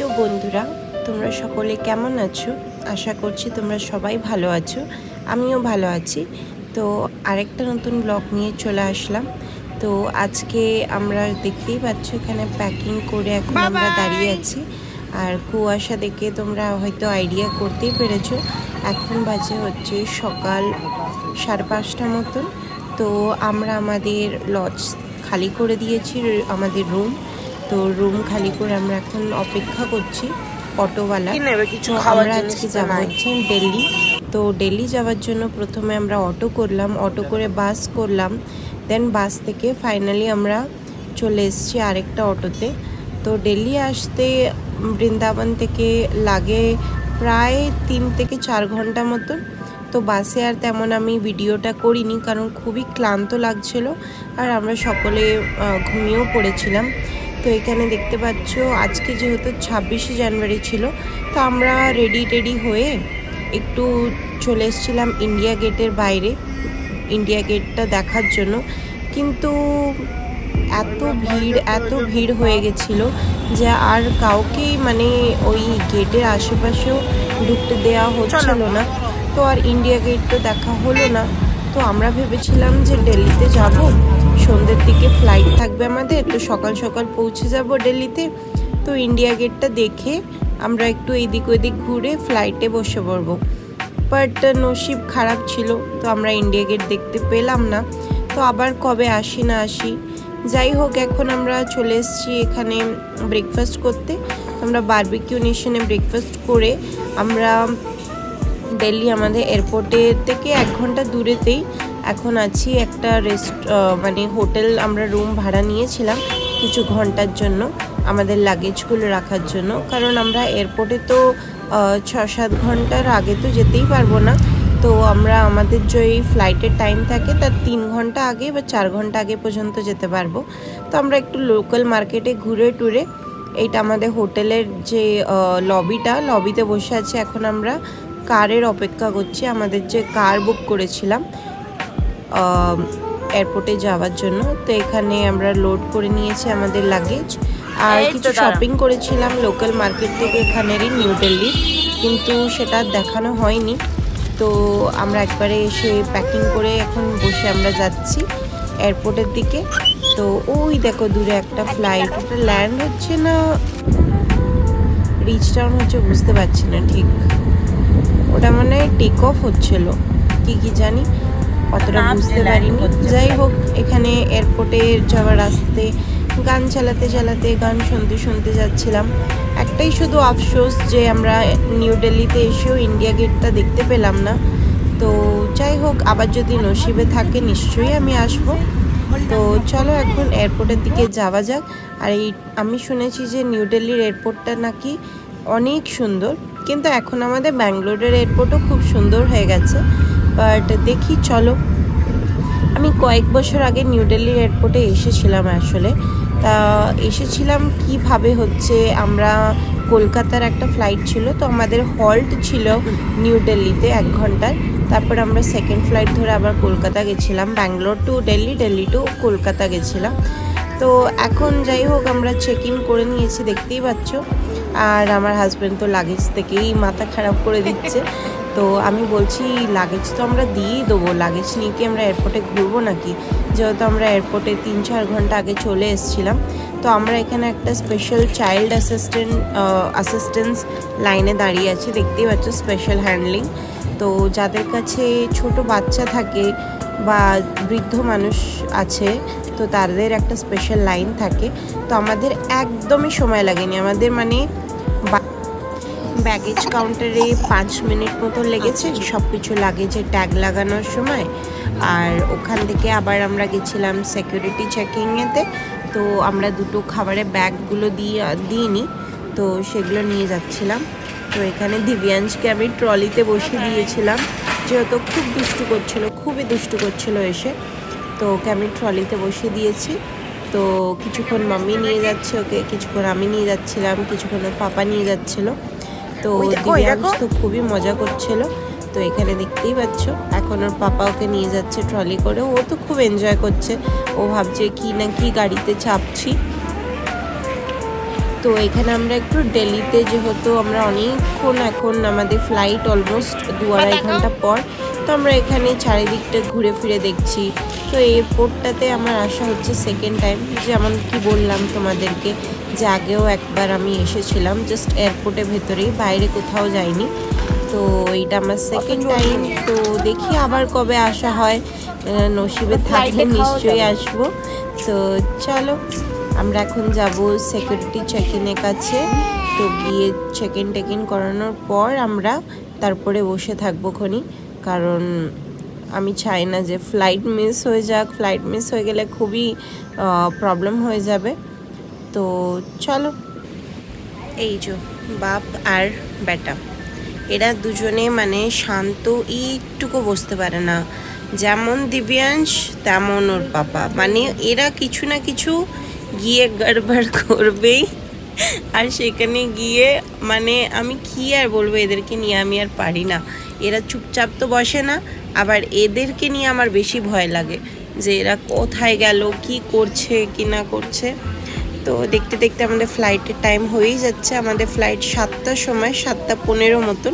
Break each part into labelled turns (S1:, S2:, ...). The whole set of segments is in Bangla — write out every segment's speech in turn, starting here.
S1: হ্যালো বন্ধুরা, তোমরা সকলে কেমন আছো? আশা করছি তোমরা সবাই ভালো আছো, আমিও ভালো আছি। তো আরেকটা নতুন ব্লগ নিয়ে চলে আসলাম। তো আজকে আমরা দেখতেই পাচ্ছ এখানে প্যাকিং করে এখন আমরা দাঁড়িয়ে আছি। আর কুয়াশা দেখে তোমরা হয়তো আইডিয়া করতেই পেরেছো, এখন বাজে হচ্ছে সকাল 5:30 মতন। তো আমরা আমাদের লজ খালি করে দিয়েছি, আমাদের রুম। তো রুম খালি করে আমরা এখন অপেক্ষা করছি অটোওয়ালা। আমরা আজকে যাবো হচ্ছে দিল্লি। তো দিল্লি যাওয়ার জন্য প্রথমে আমরা অটো করলাম, অটো করে বাস করলাম, দেন বাস থেকে ফাইনালি আমরা চলে এসেছি আরেকটা অটোতে। তো দিল্লি আসতে বৃন্দাবন থেকে লাগে প্রায় 3 থেকে 4 ঘন্টা মতন। তো বাসে আর তেমন আমি ভিডিওটা করিনি, কারণ খুবই ক্লান্ত লাগছিল আর আমরা সকলে ঘুমিয়েও পড়েছিলাম। তো এখানে দেখতে পাচ্ছ আজকে যেহেতু 26শে জানুয়ারি ছিল, তো আমরা রেডি হয়ে একটু চলে এসেছিলাম ইন্ডিয়া গেটের বাইরে, ইন্ডিয়া গেটটা দেখার জন্য। কিন্তু এত ভিড় হয়ে গেছিলো যে আর কাউকেই মানে ওই গেটের আশেপাশেও ঢুকতে দেওয়া হচ্ছিল না। তো আর ইন্ডিয়া গেট তো দেখা হলো না। তো আমরা ভেবেছিলাম যে দিল্লিতে যাব, সন্ধ্যের দিকে ফ্লাইট থাকবে আমাদের, তো সকাল সকাল পৌঁছে যাব দিল্লিতে। তো ইন্ডিয়া গেটটা দেখে আমরা একটু এদিক ওদিক ঘুরে ফ্লাইটে বসে পড়বো। বাট নসিব খারাপ ছিল, তো আমরা ইন্ডিয়া গেট দেখতে পেলাম না। তো আবার কবে আসি না আসি, যাই হোক এখন আমরা চলে এসেছি এখানে ব্রেকফাস্ট করতে। আমরা বারবিকিউ নেশনে ব্রেকফাস্ট করে আমরা দিল্লি আমাদের এয়ারপোর্টের থেকে 1 ঘন্টা দূরেতেই এখন আছি একটা মানে হোটেল। আমরা রুম ভাড়া নিয়েছিলাম কিছু ঘন্টার জন্য আমাদের লাগেজগুলো রাখার জন্য, কারণ আমরা এয়ারপোর্টে তো 6-7 ঘন্টার আগে তো যেতেই পারবো না। তো আমরা আমাদের যে ফ্লাইটের টাইম থাকে তার 3 ঘন্টা আগে বা 4 ঘন্টা আগে পর্যন্ত যেতে পারবো। তো আমরা একটু লোকাল মার্কেটে ঘুরে টুরে, এইটা আমাদের হোটেলের যে লবিতে বসে আছি। এখন আমরা কারের অপেক্ষা করছি, আমাদের যে কার বুক করেছিলাম এয়ারপোর্টে যাওয়ার জন্য। তো এখানে আমরা লোড করে নিয়েছি আমাদের লাগেজ, আর কিছু শপিং করেছিলাম লোকাল মার্কেট থেকে এখানেরই নিউ দিল্লির, কিন্তু সেটা দেখানো হয়নি। তো আমরা একবারে এসে প্যাকিং করে এখন বসে আমরা যাচ্ছি এয়ারপোর্টের দিকে। তো ওই দেখো দূরে একটা ফ্লাইট, ওটা ল্যান্ড হচ্ছে না রিচ ডাউন হচ্ছে বুঝতে পারছি না ঠিক, ওটা মানে টেক অফ হচ্ছিল কি জানি, অতটা বুঝতে পারিনি। যাই হোক এখানে এয়ারপোর্টে যাওয়ার রাস্তায় গান চালাতে গান শুনতে যাচ্ছিলাম। একটাই শুধু আফসোস যে আমরা নিউ দিল্লিতে এসেও ইন্ডিয়া গেটটা দেখতে পেলাম না। তো যাই হোক আবার যদি নসিবে থাকে নিশ্চয়ই আমি আসব। তো চলো এখন এয়ারপোর্টের দিকে যাওয়া যাক। আর আমি শুনেছি যে নিউ দিল্লির এয়ারপোর্টটা নাকি অনেক সুন্দর, কিন্তু এখন আমাদের ব্যাঙ্গালোরের এয়ারপোর্টও খুব সুন্দর হয়ে গেছে। বাট দেখি চলো। আমি কয়েক বছর আগে নিউ দিল্লির এয়ারপোর্টে এসেছিলাম আসলে। তা এসেছিলাম কিভাবে হচ্ছে, আমরা কলকাতার একটা ফ্লাইট ছিল, তো আমাদের হল্ট ছিল নিউ দিল্লিতে 1 ঘন্টার। তারপর আমরা সেকেন্ড ফ্লাইট ধরে আবার কলকাতা গেছিলাম, ব্যাঙ্গালোর টু দিল্লি, দিল্লি টু কলকাতা গেছিলাম। তো এখন যাই হোক আমরা চেক ইন করে নিয়েছি দেখতেই পাচ্ছ। আর আমার হাজব্যান্ড তো লাগেজ থেকেই মাথা খারাপ করে দিচ্ছে। তো আমি বলছি লাগেজ তো আমরা দিয়েই দেবো, লাগেজ নিয়ে কি আমরা এয়ারপোর্টে ঘুরবো নাকি, যেহেতু আমরা এয়ারপোর্টে 3-4 ঘন্টা আগে চলে এসেছিলাম। তো আমরা এখানে একটা স্পেশাল চাইল্ড অ্যাসিস্ট্যান্স লাইনে দাঁড়িয়ে আছি, দেখতেই পাচ্ছ স্পেশাল হ্যান্ডলিং। তো যাদের কাছে ছোট বাচ্চা থাকে বা বৃদ্ধ মানুষ আছে, তো তাদের একটা স্পেশাল লাইন থাকে। তো আমাদের একদমই সময় লাগেনি, আমাদের মানে ব্যাগেজ কাউন্টারে 5 মিনিট মতো লেগেছে সব কিছু লাগেজে ট্যাগ লাগানোর সময়। আর ওখান থেকে আবার আমরা গেছিলাম সিকিউরিটি চেকিংয়েতে। তো আমরা দুটো খাবারের ব্যাগগুলো দিইনি, তো সেগুলো নিয়ে যাচ্ছিলাম। তো এখানে দিব্যাঞ্জকে আমি ট্রলিতে বসিয়ে দিয়েছিলাম, যেহেতু খুবই দুষ্টু করছিল এসে। তো ওকে আমি ট্রলিতে বসিয়ে দিয়েছি। তো কিছুক্ষণ মাম্মি নিয়ে যাচ্ছে ওকে, কিছুক্ষণ আমি নিয়ে যাচ্ছিলাম, কিছুক্ষণ ওর পাপা নিয়ে যাচ্ছিলো। তো দিব্যাঞ্জ তো খুবই মজা করছিল। তো এখানে দেখতেই পাচ্ছ এখন ওর পাপা ওকে নিয়ে যাচ্ছে ট্রলি করে, ও তো খুব এনজয় করছে, ও ভাবছে কি না কি গাড়িতে চাপছি। তো তো এখানে আমরা একটু দিল্লিতে যেহেতু আমরা অনেকক্ষণ, এখন আমাদের ফ্লাইট অলমোস্ট 2-2.5 ঘন্টা পর, তো আমরা এখানে চারিদিকটা ঘুরে ফিরে দেখছি। তো এয়ারপোর্টটাতে আমার আসা হচ্ছে সেকেন্ড টাইম, যেমন কি বললাম তোমাদেরকে যে আগেও একবার আমি এসেছিলাম, জাস্ট এয়ারপোর্টের ভেতরেই, বাইরে কোথাও যাইনি। তো এইটা আমার সেকেন্ড টাইম। তো দেখি আবার কবে আসা হয়, নসিবে থাকলে নিশ্চয়ই আসবো। তো চলো আমরা এখন যাব সিকিউরিটি চেক ইনের কাছে। তো গিয়ে চেক ইন করানোর পর আমরা তারপরে বসে থাকবো খনি, কারণ আমি চাই না যে ফ্লাইট মিস হয়ে যাক। ফ্লাইট মিস হয়ে গেলে খুবই প্রবলেম হয়ে যাবে। তো চলো, এই যে বাপ আর বেটা, এরা দুজনে মানে শান্ত, একটুকু বসতে পারে না। যেমন দিব্যাংশ তেমন ওর পাপা, মানে এরা কিছু না কিছু গিয়ে গড়বড় করবেই। আর সেখানে গিয়ে মানে আমি কি আর বলবো, এদেরকে নিয়ে আমি আর পারি না। এরা চুপচাপ তো বসে না, আবার এদেরকে নিয়ে আমার বেশি ভয় লাগে যে এরা কোথায় গেল, কি করছে কি না করছে। তো দেখতে দেখতে আমাদের ফ্লাইটের টাইম হয়েই যাচ্ছে। আমাদের ফ্লাইট 7টার সময়, 7:15 মতন।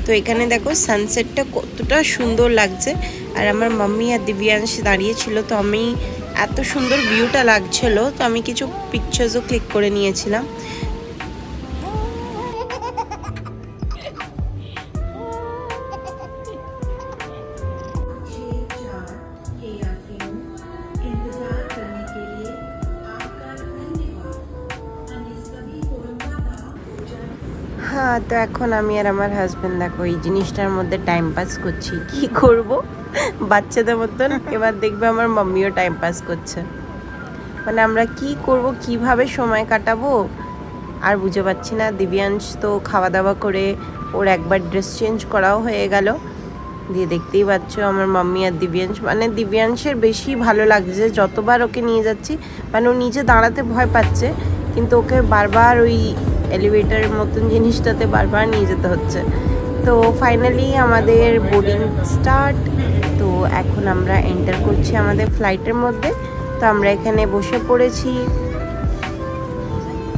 S1: তো এখানে দেখো সানসেটটা কতটা সুন্দর লাগছে। আর আমার মাম্মি আর দিব্যাংশ দাঁড়িয়েছিল, তো আমি এত সুন্দর ভিউটা লাগছিল, তো আমি কিছু পিকচার্সও ক্লিক করে নিয়েছিলাম। হ্যাঁ, তো এখন আমি আর আমার হাজব্যান্ড দেখো এই জিনিসটার মধ্যে টাইম পাস করছি। কি করব, বাচ্চাদের মতন। এবার দেখবে আমার মাম্মিও টাইম পাস করছে। মানে আমরা কি করব, কিভাবে সময় কাটাবো আর বুঝে পাচ্ছি না। দিব্যাংশ তো খাওয়া দাওয়া করে ওর একবার ড্রেস চেঞ্জ করাও হয়ে গেল। দিয়ে দেখতেই পাচ্ছ আমার মাম্মি আর দিব্যাংশ, মানে দিব্যাংশের বেশি ভালো লাগছে। যতবার ওকে নিয়ে যাচ্ছি, মানে ও নিজে দাঁড়াতে ভয় পাচ্ছে, কিন্তু ওকে বারবার ওই এলিভেটরের মতন জিনিসটাতে বারবার নিয়ে যেতে হচ্ছে। তো ফাইনালি আমাদের বোর্ডিং স্টার্ট। তো এখন আমরা এন্টার করছি আমাদের ফ্লাইটের মধ্যে। তো আমরা এখানে বসে পড়েছি,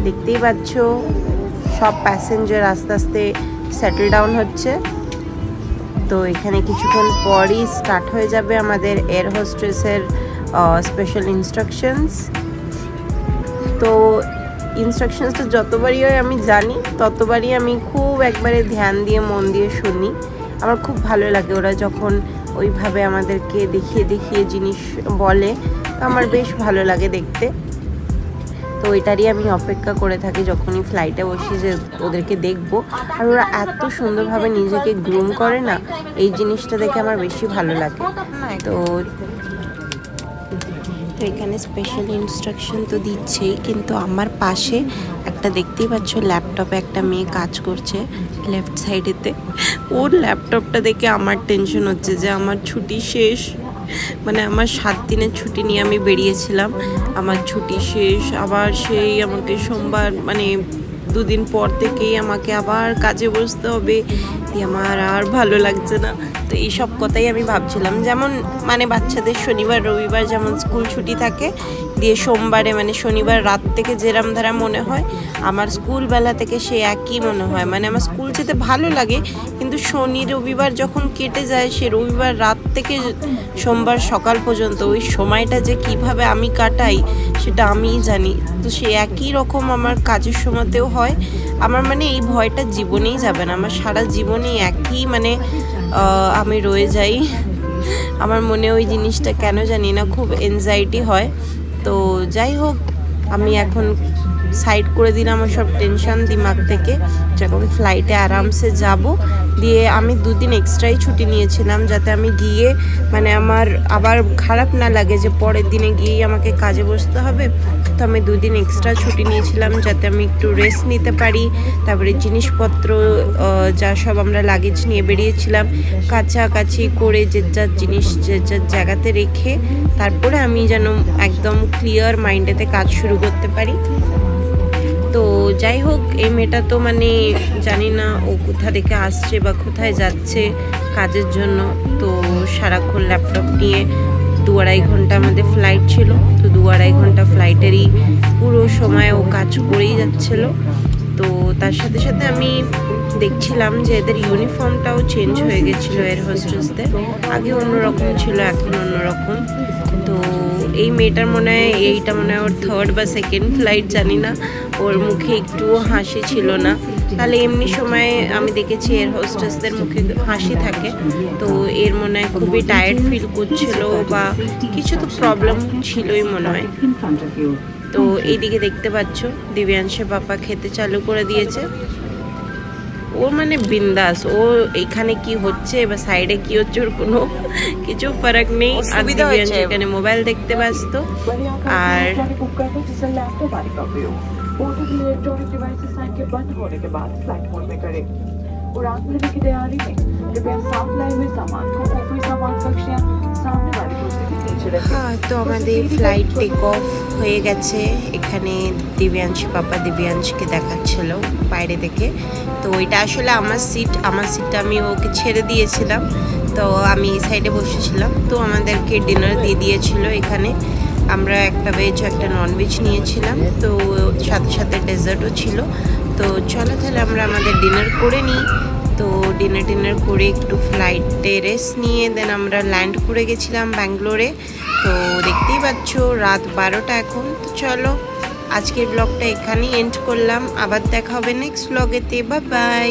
S1: দেখতেই পাচ্ছ সব প্যাসেঞ্জার আস্তে আস্তে সেটেল ডাউন হচ্ছে। তো এখানে কিছুক্ষণ পরই স্টার্ট হয়ে যাবে আমাদের এয়ার হোস্টেসের স্পেশাল ইনস্ট্রাকশনস। তো ইনস্ট্রাকশনসটা যতবারই হয় আমি জানি, ততবারই আমি খুব একবারে ধ্যান দিয়ে মন দিয়ে শুনি। আমার খুব ভালো লাগে ওরা যখন ওইভাবে আমাদেরকে দেখিয়ে দেখিয়ে জিনিস বলে, তো আমার বেশ ভালো লাগে দেখতে। তো এটারই আমি অপেক্ষা করে থাকি যখনই ফ্লাইটে বসি, যে ওদেরকে দেখবো। আর ওরা এত সুন্দরভাবে নিজেকে গ্রুম করে না, এই জিনিসটা দেখে আমার বেশি ভালো লাগে। তো এখানে স্পেশাল ইনস্ট্রাকশন তো দিচ্ছেই, কিন্তু আমার পাশে একটা দেখতেই পাচ্ছ ল্যাপটপে একটা মেয়ে কাজ করছে লেফট সাইডেতে। ওর ল্যাপটপটা দেখে আমার টেনশন হচ্ছে যে আমার ছুটি শেষ, মানে আমার 7 দিনের ছুটি নিয়ে আমি বেরিয়েছিলাম, আমার ছুটি শেষ। আবার সেই আমাকে সোমবার মানে 2 দিন পর থেকেই আমাকে আবার কাজে বসতে হবে, আমার আর ভালো লাগছে না। তো এইসব কথাই আমি ভাবছিলাম, যেমন মানে বাচ্চাদের শনিবার রবিবার যেমন স্কুল ছুটি থাকে, দিয়ে সোমবারে মানে শনিবার রাত থেকে যেরম ধারা মনে হয়, আমার স্কুলবেলা থেকে সে একই মনে হয়। মানে আমার স্কুল যেতে ভালো লাগে, কিন্তু শনি রবিবার যখন কেটে যায়, সে রবিবার রাত থেকে সোমবার সকাল পর্যন্ত ওই সময়টা যে কিভাবে আমি কাটাই সেটা আমিই জানি। তো সে একই রকম আমার কাজের সময়তেও হয়। আমার মানে এই ভয়টা জীবনেই যাবে না, আমার সারা জীবনেই একই মানে আমি রয়ে যাই। আমার মনে ওই জিনিসটা কেন জানি না খুব এনজাইটি হয়। তো যাই হোক, আমি এখন সাইড করে দিলাম আমার সব টেনশন দিমাগ থেকে, যখন ফ্লাইটে আরামসে যাব। দিয়ে আমি 2 দিন এক্সট্রাই ছুটি নিয়েছিলাম, যাতে আমি গিয়ে মানে আমার আবার খারাপ না লাগে যে পরের দিনে গিয়েই আমাকে কাজে বসতে হবে। তো আমি 2 দিন এক্সট্রা ছুটি নিয়েছিলাম যাতে আমি একটু রেস্ট নিতে পারি। তারপরে জিনিসপত্র যা সব আমরা লাগেজ নিয়ে বেরিয়েছিলাম, কাছাকাছি করে যে যার জিনিস যে যার জায়গাতে রেখে তারপরে আমি যেন একদম ক্লিয়ার মাইন্ডেতে কাজ শুরু করতে পারি। তো যাই হোক, এই মেয়েটা তো মানে জানি না ও কোথা থেকে আসছে বা কোথায় যাচ্ছে কাজের জন্য। তো সারাক্ষণ ল্যাপটপ নিয়ে 2-2.5 ঘন্টা আমাদের ফ্লাইট ছিল। তো 2-2.5 ঘন্টা ফ্লাইটেরই পুরো সময় ও কাজ করেই যাচ্ছিল। তো তার সাথে সাথে আমি দেখছিলাম যে এদের ইউনিফর্মটাও চেঞ্জ হয়ে গেছিলো এয়ার হোস্টেসদের। আগে অন্যরকম ছিল, এখন অন্যরকম। তো এই মেয়েটার এইটা মনে হয় ওর 3rd বা 2nd ফ্লাইট, জানি না। ওর মুখে একটুও হাসি ছিল না। তাহলে এমনি সময় আমি দেখেছি এয়ার হোস্টেসদের মুখে হাসি থাকে। তো এর মনে হয় খুবই টায়ার্ড ফিল করছিল বা কিছু তো প্রবলেম ছিলই মনে হয়। তো এইদিকে দেখতে পাচ্ছ দিব্যাংশের পাপা খেতে চালু করে দিয়েছে। ও বিন্দাস, ও এখানে কি হচ্ছে বা সাইডে কি হচ্ছে ওর কোনো কিছু ফারাক নেই। আর দিব্যাংশ এখানে মোবাইল দেখতে ব্যস্ত। আর তো আমাদের ফ্লাইট টেক অফ হয়ে গেছে। এখানে দিব্যাংশ পাপা দিব্যাংশকে দেখাচ্ছিল বাইরে থেকে। তো এটা আসলে আমার সিটটা আমি ওকে ছেড়ে দিয়েছিলাম। তো আমি এই সাইডে বসেছিলাম। তো আমাদেরকে ডিনার দিয়ে দিয়েছিল এখানে। আমরা একটা ভেজ একটা ননভেজ নিয়েছিলাম। তো সাথে সাথে ডেজার্টও ছিল। তো চলো তাহলে আমরা আমাদের ডিনার করে নিই। তো ডিনার করে একটু ফ্লাইটে রেস্ট নিয়ে দেন আমরা ল্যান্ড করে গেছিলাম ব্যাঙ্গালোরে। তো দেখতেই পাচ্ছ রাত 12টা এখন। তো চলো আজকের ব্লগটা এখানেই এন্ড করলাম। আবার দেখা হবে নেক্সট ব্লগেতে। Bye bye.